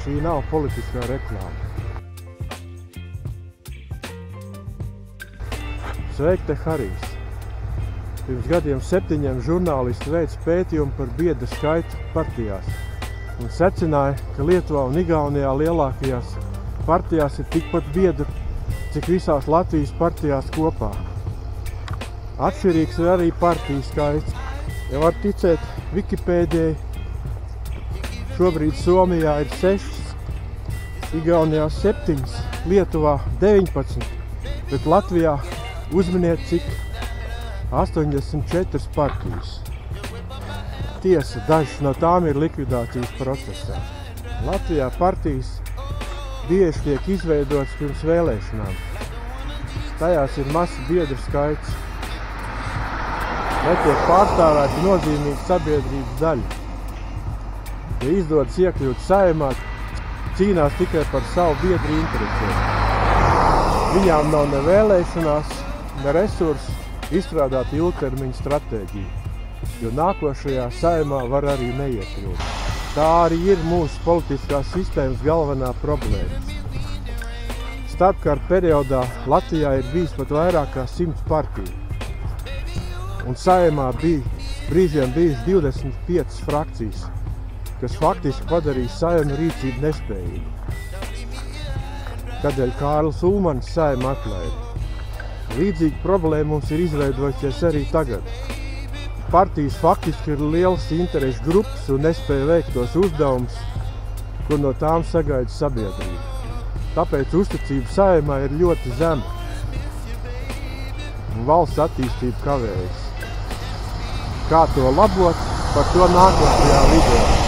šī nav politiskā reklāma. Sveiki, te Harijs. Pirms gadiem 7 žurnālisti veica pētījumu par biedru skaitu partijās un secināja, ka Lietuvā un Igaunijā lielākajās partijās ir tikpat biedru, cik visās Latvijas partijās kopā. Atšķirīgs ir arī partiju skaits. Ja var ticēt Wikipēdijai, šobrīd Somijā ir 6, Igaunijā 7, Lietuvā 19, bet Latvijā uzminiet cik 84 partijas. Tiesa, dažas no tām ir likvidācijas procesā. Latvijā partijas bieži tiek izveidotas pirms vēlēšanām. Tajās ir mazs biedru skaits. Netiek pārstāvēta nozīmīga sabiedrības daļa. Ja izdodas iekļūt Saeimā, cīnās tikai par savu biedru interesēm. Viņām nav ne vēlēšanās, ne resursi izstrādāt ilgtermiņa stratēģiju, jo nākošajā Saeimā var arī neiekļūt. Tā arī ir mūsu politiskās sistēmas galvenā problēma. Starpkara periodā Latvijā ir bijis pat vairāk kā 100 partiju. Un Saeimā bija brīžiem bijuši 25 frakcijas, kas faktiski padarīja Saeimu rīcību nespējīgu. Tādēļ Kārlis Ulmanis Saeimu atlaida. Līdzīga problēma mums ir izveidojusies arī tagad. Partijas faktiski ir lielas interešu grupas un nespēja veikt tos uzdevumus, ko no tām sagaida sabiedrība. Tāpēc uzticība Saeimā ir ļoti zema un valsts attīstība kavējas. Kā to labot, par to nākošajā video.